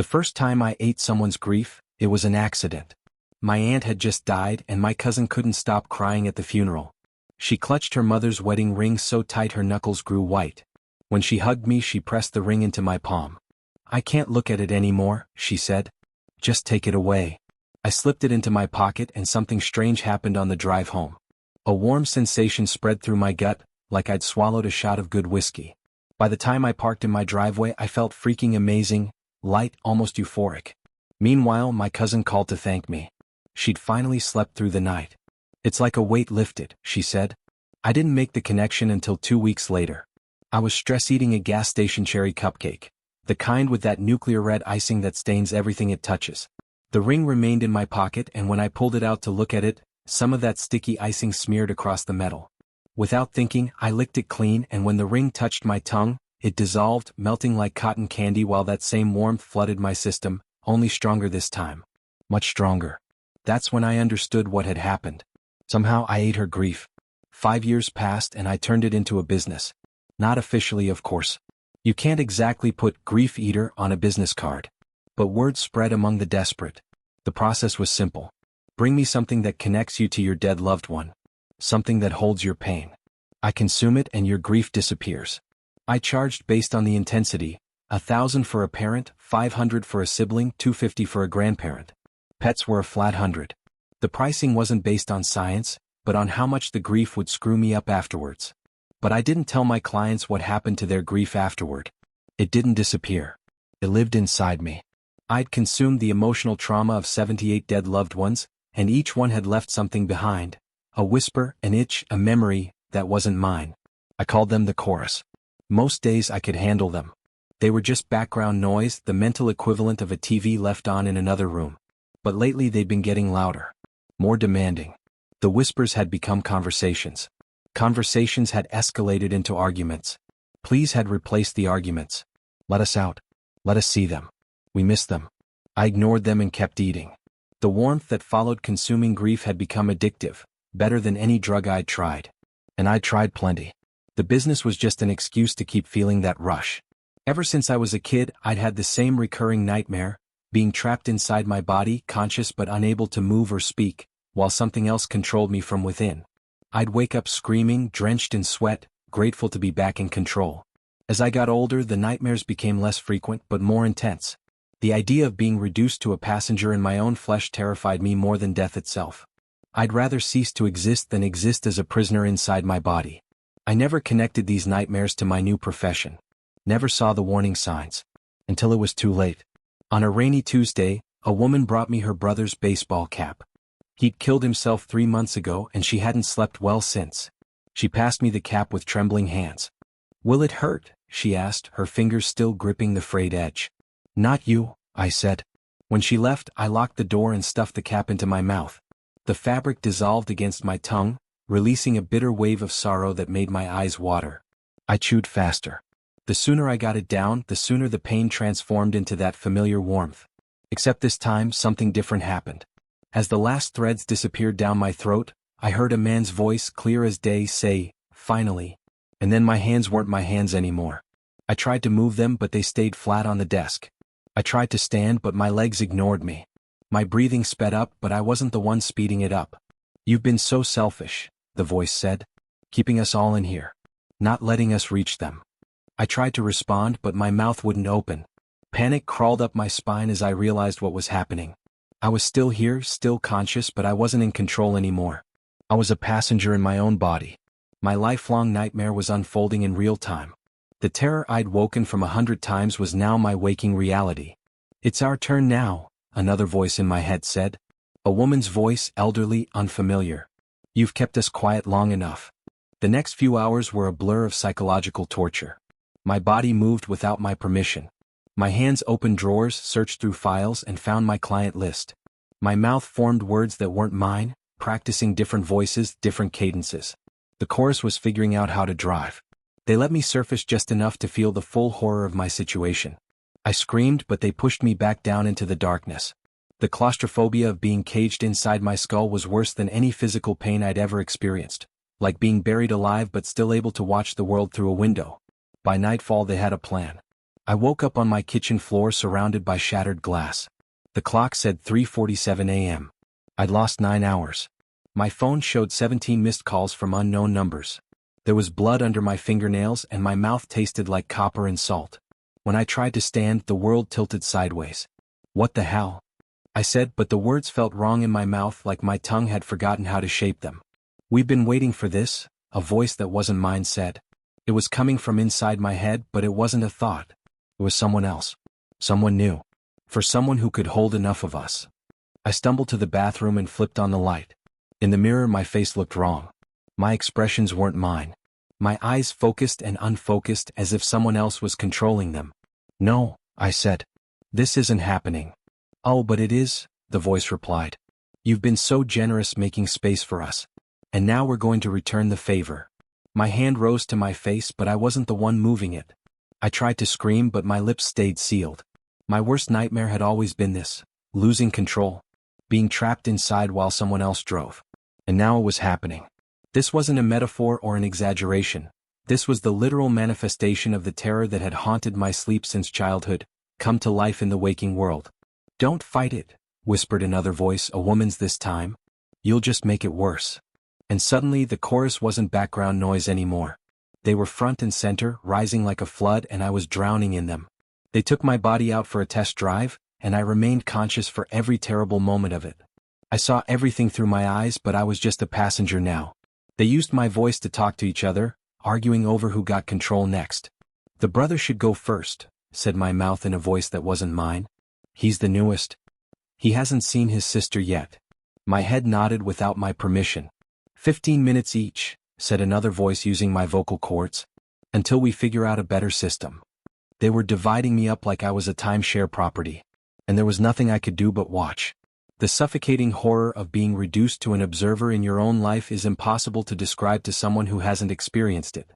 The first time I ate someone's grief, it was an accident. My aunt had just died and my cousin couldn't stop crying at the funeral. She clutched her mother's wedding ring so tight her knuckles grew white. When she hugged me, she pressed the ring into my palm. "I can't look at it anymore," she said. "Just take it away." I slipped it into my pocket and something strange happened on the drive home. A warm sensation spread through my gut, like I'd swallowed a shot of good whiskey. By the time I parked in my driveway, I felt freaking amazing, light, almost euphoric. Meanwhile, my cousin called to thank me. She'd finally slept through the night. "It's like a weight lifted," she said. I didn't make the connection until 2 weeks later. I was stress eating a gas station cherry cupcake, the kind with that nuclear red icing that stains everything it touches. The ring remained in my pocket, and when I pulled it out to look at it, some of that sticky icing smeared across the metal. Without thinking, I licked it clean, and when the ring touched my tongue, it dissolved, melting like cotton candy, while that same warmth flooded my system, only stronger this time. Much stronger. That's when I understood what had happened. Somehow I ate her grief. 5 years passed and I turned it into a business. Not officially, of course. You can't exactly put "grief eater" on a business card. But word spread among the desperate. The process was simple. Bring me something that connects you to your dead loved one. Something that holds your pain. I consume it and your grief disappears. I charged based on the intensity, 1,000 for a parent, 500 for a sibling, 250 for a grandparent. Pets were a flat 100. The pricing wasn't based on science, but on how much the grief would screw me up afterwards. But I didn't tell my clients what happened to their grief afterward. It didn't disappear. It lived inside me. I'd consumed the emotional trauma of 78 dead loved ones, and each one had left something behind. A whisper, an itch, a memory that wasn't mine. I called them the chorus. Most days I could handle them. They were just background noise, the mental equivalent of a TV left on in another room. But lately they'd been getting louder. More demanding. The whispers had become conversations. Conversations had escalated into arguments. Pleas had replaced the arguments. "Let us out. Let us see them. We miss them." I ignored them and kept eating. The warmth that followed consuming grief had become addictive, better than any drug I'd tried. And I'd tried plenty. The business was just an excuse to keep feeling that rush. Ever since I was a kid, I'd had the same recurring nightmare, being trapped inside my body, conscious but unable to move or speak, while something else controlled me from within. I'd wake up screaming, drenched in sweat, grateful to be back in control. As I got older, the nightmares became less frequent but more intense. The idea of being reduced to a passenger in my own flesh terrified me more than death itself. I'd rather cease to exist than exist as a prisoner inside my body. I never connected these nightmares to my new profession. Never saw the warning signs. Until it was too late. On a rainy Tuesday, a woman brought me her brother's baseball cap. He'd killed himself 3 months ago and she hadn't slept well since. She passed me the cap with trembling hands. "Will it hurt?" she asked, her fingers still gripping the frayed edge. "Not you," I said. When she left, I locked the door and stuffed the cap into my mouth. The fabric dissolved against my tongue, releasing a bitter wave of sorrow that made my eyes water. I chewed faster. The sooner I got it down, the sooner the pain transformed into that familiar warmth. Except this time, something different happened. As the last threads disappeared down my throat, I heard a man's voice, clear as day, say, "Finally." And then my hands weren't my hands anymore. I tried to move them, but they stayed flat on the desk. I tried to stand, but my legs ignored me. My breathing sped up, but I wasn't the one speeding it up. "You've been so selfish," the voice said. "Keeping us all in here. Not letting us reach them." I tried to respond, but my mouth wouldn't open. Panic crawled up my spine as I realized what was happening. I was still here, still conscious, but I wasn't in control anymore. I was a passenger in my own body. My lifelong nightmare was unfolding in real time. The terror I'd woken from 100 times was now my waking reality. "It's our turn now," another voice in my head said. A woman's voice, elderly, unfamiliar. "You've kept us quiet long enough." The next few hours were a blur of psychological torture. My body moved without my permission. My hands opened drawers, searched through files, and found my client list. My mouth formed words that weren't mine, practicing different voices, different cadences. The chorus was figuring out how to drive. They let me surface just enough to feel the full horror of my situation. I screamed, but they pushed me back down into the darkness. The claustrophobia of being caged inside my skull was worse than any physical pain I'd ever experienced, like being buried alive but still able to watch the world through a window. By nightfall they had a plan. I woke up on my kitchen floor surrounded by shattered glass. The clock said 3:47 a.m. I'd lost 9 hours. My phone showed 17 missed calls from unknown numbers. There was blood under my fingernails and my mouth tasted like copper and salt. When I tried to stand, the world tilted sideways. "What the hell?" I said, but the words felt wrong in my mouth, like my tongue had forgotten how to shape them. "We've been waiting for this," a voice that wasn't mine said. It was coming from inside my head, but it wasn't a thought. It was someone else. Someone new. For someone who could hold enough of us. I stumbled to the bathroom and flipped on the light. In the mirror, my face looked wrong. My expressions weren't mine. My eyes focused and unfocused as if someone else was controlling them. "No," I said. "This isn't happening." "Oh, but it is," the voice replied. "You've been so generous making space for us. And now we're going to return the favor." My hand rose to my face, but I wasn't the one moving it. I tried to scream, but my lips stayed sealed. My worst nightmare had always been this: losing control. Being trapped inside while someone else drove. And now it was happening. This wasn't a metaphor or an exaggeration. This was the literal manifestation of the terror that had haunted my sleep since childhood, come to life in the waking world. "Don't fight it," whispered another voice, a woman's this time. "You'll just make it worse." And suddenly the chorus wasn't background noise anymore. They were front and center, rising like a flood, and I was drowning in them. They took my body out for a test drive, and I remained conscious for every terrible moment of it. I saw everything through my eyes, but I was just a passenger now. They used my voice to talk to each other, arguing over who got control next. "The brother should go first," said my mouth in a voice that wasn't mine. "He's the newest. He hasn't seen his sister yet." My head nodded without my permission. 15 minutes each," said another voice using my vocal cords. "Until we figure out a better system." They were dividing me up like I was a timeshare property. And there was nothing I could do but watch. The suffocating horror of being reduced to an observer in your own life is impossible to describe to someone who hasn't experienced it.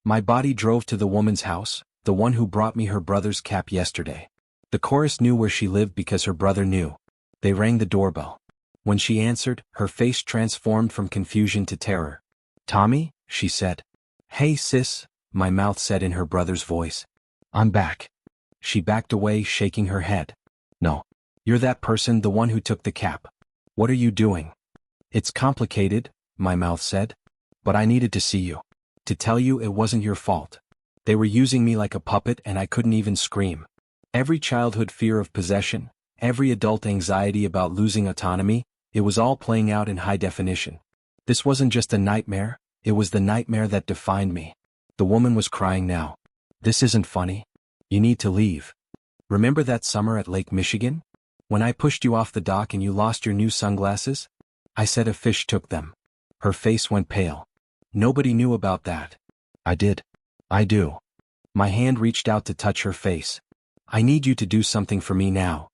My body drove to the woman's house, the one who brought me her brother's cap yesterday. The chorus knew where she lived because her brother knew. They rang the doorbell. When she answered, her face transformed from confusion to terror. "Tommy?" she said. "Hey sis," my mouth said in her brother's voice. "I'm back." She backed away, shaking her head. "No. You're that person, the one who took the cap. What are you doing?" "It's complicated," my mouth said. "But I needed to see you. To tell you it wasn't your fault. They were using me like a puppet and I couldn't even scream. Every childhood fear of possession, every adult anxiety about losing autonomy, it was all playing out in high definition. This wasn't just a nightmare, it was the nightmare that defined me." The woman was crying now. "This isn't funny. You need to leave. Remember that summer at Lake Michigan? When I pushed you off the dock and you lost your new sunglasses? I said a fish took them." Her face went pale. "Nobody knew about that." "I did. I do." My hand reached out to touch her face. "I need you to do something for me now."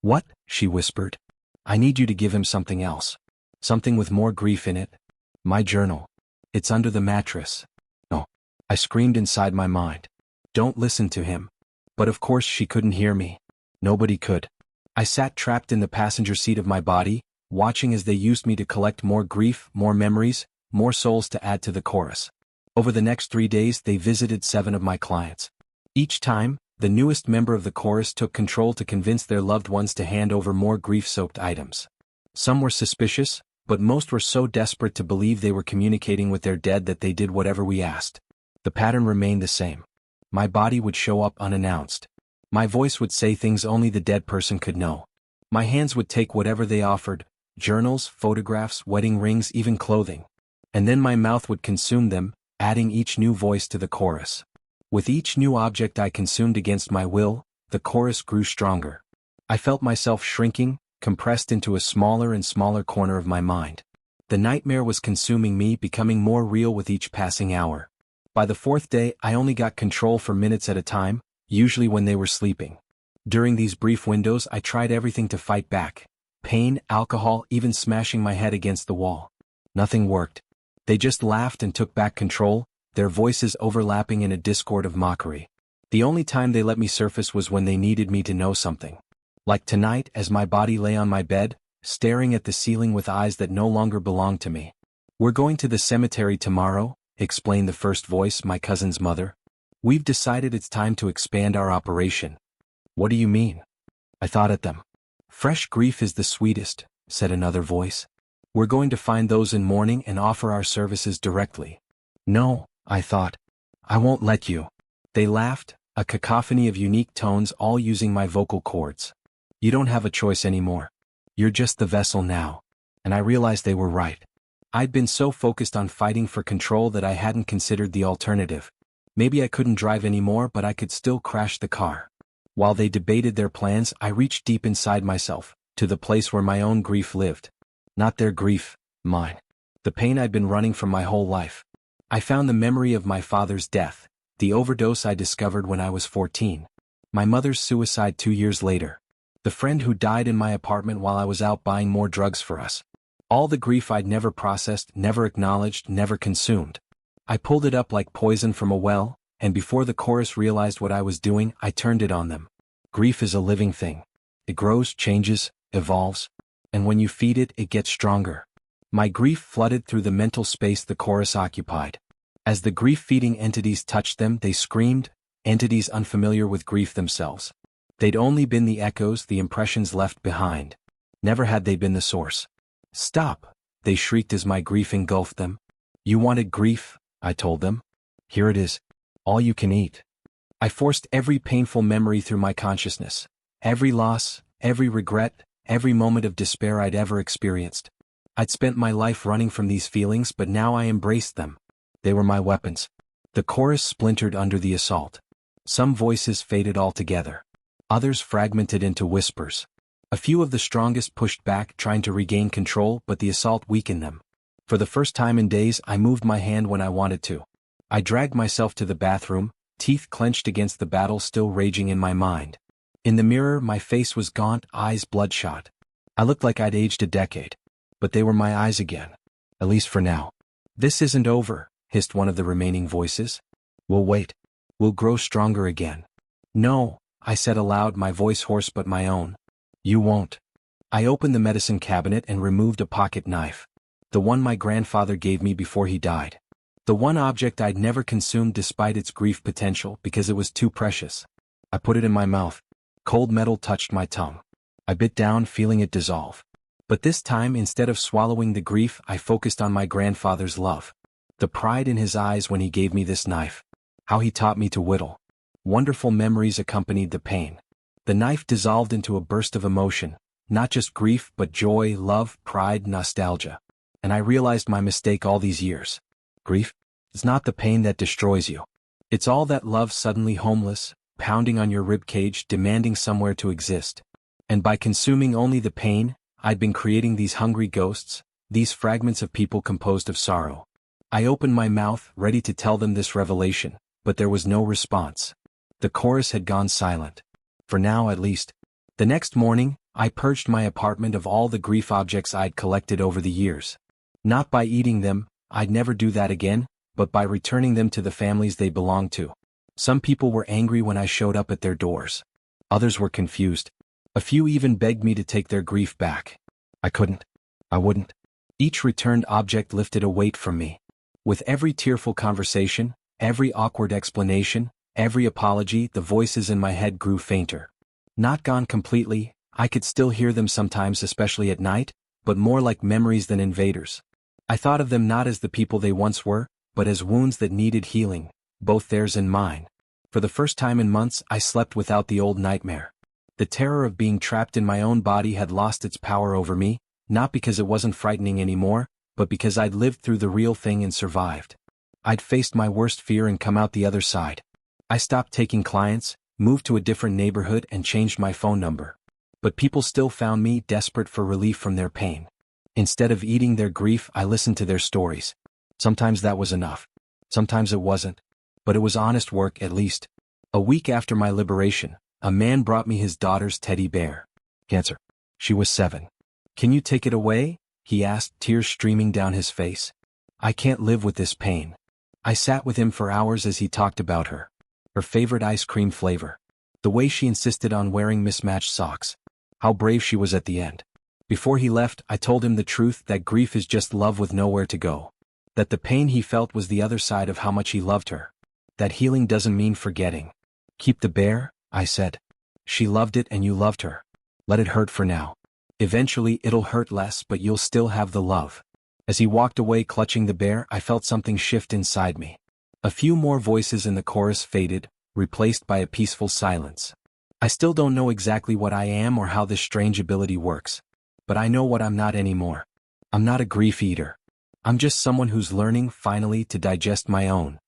"What?" she whispered. "I need you to give him something else. Something with more grief in it. My journal. It's under the mattress." "No." I screamed inside my mind. "Don't listen to him." But of course she couldn't hear me. Nobody could. I sat trapped in the passenger seat of my body, watching as they used me to collect more grief, more memories, more souls to add to the chorus. Over the next 3 days they visited 7 of my clients. Each time, the newest member of the chorus took control to convince their loved ones to hand over more grief-soaked items. Some were suspicious, but most were so desperate to believe they were communicating with their dead that they did whatever we asked. The pattern remained the same. My body would show up unannounced. My voice would say things only the dead person could know. My hands would take whatever they offered: journals, photographs, wedding rings, even clothing. And then my mouth would consume them, adding each new voice to the chorus. With each new object I consumed against my will, the chorus grew stronger. I felt myself shrinking, compressed into a smaller and smaller corner of my mind. The nightmare was consuming me, becoming more real with each passing hour. By the 4th day, I only got control for minutes at a time, usually when they were sleeping. During these brief windows I tried everything to fight back: pain, alcohol, even smashing my head against the wall. Nothing worked. They just laughed and took back control, their voices overlapping in a discord of mockery. The only time they let me surface was when they needed me to know something. Like tonight, as my body lay on my bed, staring at the ceiling with eyes that no longer belonged to me. "We're going to the cemetery tomorrow," explained the first voice, my cousin's mother. We've decided it's time to expand our operation. What do you mean? I thought at them. Fresh grief is the sweetest, said another voice. We're going to find those in mourning and offer our services directly. No, I thought. I won't let you. They laughed, a cacophony of unique tones all using my vocal cords. You don't have a choice anymore. You're just the vessel now. And I realized they were right. I'd been so focused on fighting for control that I hadn't considered the alternative. Maybe I couldn't drive anymore, but I could still crash the car. While they debated their plans, I reached deep inside myself, to the place where my own grief lived. Not their grief, mine. The pain I'd been running from my whole life. I found the memory of my father's death, the overdose I discovered when I was 14. My mother's suicide 2 years later. The friend who died in my apartment while I was out buying more drugs for us. All the grief I'd never processed, never acknowledged, never consumed. I pulled it up like poison from a well, and before the chorus realized what I was doing, I turned it on them. Grief is a living thing. It grows, changes, evolves, and when you feed it, it gets stronger. My grief flooded through the mental space the chorus occupied. As the grief-feeding entities touched them, they screamed, entities unfamiliar with grief themselves. They'd only been the echoes, the impressions left behind. Never had they been the source. Stop, they shrieked as my grief engulfed them. You wanted grief, I told them. Here it is. All you can eat. I forced every painful memory through my consciousness. Every loss, every regret, every moment of despair I'd ever experienced. I'd spent my life running from these feelings, but now I embraced them. They were my weapons. The chorus splintered under the assault. Some voices faded altogether. Others fragmented into whispers. A few of the strongest pushed back, trying to regain control, but the assault weakened them. For the first time in days, I moved my hand when I wanted to. I dragged myself to the bathroom, teeth clenched against the battle still raging in my mind. In the mirror, my face was gaunt, eyes bloodshot. I looked like I'd aged a decade. But they were my eyes again. At least for now. This isn't over, hissed one of the remaining voices. We'll wait. We'll grow stronger again. No, I said aloud, my voice hoarse but my own. You won't. I opened the medicine cabinet and removed a pocket knife. The one my grandfather gave me before he died. The one object I'd never consumed despite its grief potential because it was too precious. I put it in my mouth. Cold metal touched my tongue. I bit down, feeling it dissolve. But this time, instead of swallowing the grief, I focused on my grandfather's love. The pride in his eyes when he gave me this knife. How he taught me to whittle. Wonderful memories accompanied the pain. The knife dissolved into a burst of emotion, not just grief but joy, love, pride, nostalgia. And I realized my mistake all these years. Grief? It's not the pain that destroys you. It's all that love suddenly homeless, pounding on your ribcage, demanding somewhere to exist. And by consuming only the pain, I'd been creating these hungry ghosts, these fragments of people composed of sorrow. I opened my mouth, ready to tell them this revelation, but there was no response. The chorus had gone silent. For now, at least. The next morning, I purged my apartment of all the grief objects I'd collected over the years. Not by eating them, I'd never do that again, but by returning them to the families they belonged to. Some people were angry when I showed up at their doors. Others were confused. A few even begged me to take their grief back. I couldn't. I wouldn't. Each returned object lifted a weight from me. With every tearful conversation, every awkward explanation, every apology, the voices in my head grew fainter. Not gone completely, I could still hear them sometimes, especially at night, but more like memories than invaders. I thought of them not as the people they once were, but as wounds that needed healing, both theirs and mine. For the first time in months, I slept without the old nightmare. The terror of being trapped in my own body had lost its power over me, not because it wasn't frightening anymore, but because I'd lived through the real thing and survived. I'd faced my worst fear and come out the other side. I stopped taking clients, moved to a different neighborhood and changed my phone number. But people still found me, desperate for relief from their pain. Instead of eating their grief, I listened to their stories. Sometimes that was enough. Sometimes it wasn't. But it was honest work, at least. A week after my liberation, a man brought me his daughter's teddy bear. Cancer. She was 7. Can you take it away? He asked, tears streaming down his face. I can't live with this pain. I sat with him for hours as he talked about her. Her favorite ice cream flavor. The way she insisted on wearing mismatched socks. How brave she was at the end. Before he left, I told him the truth, that grief is just love with nowhere to go. That the pain he felt was the other side of how much he loved her. That healing doesn't mean forgetting. Keep the bear, I said. She loved it and you loved her. Let it hurt for now. Eventually it'll hurt less, but you'll still have the love. As he walked away clutching the bear, I felt something shift inside me. A few more voices in the chorus faded, replaced by a peaceful silence. I still don't know exactly what I am or how this strange ability works. But I know what I'm not anymore. I'm not a grief eater. I'm just someone who's learning, finally, to digest my own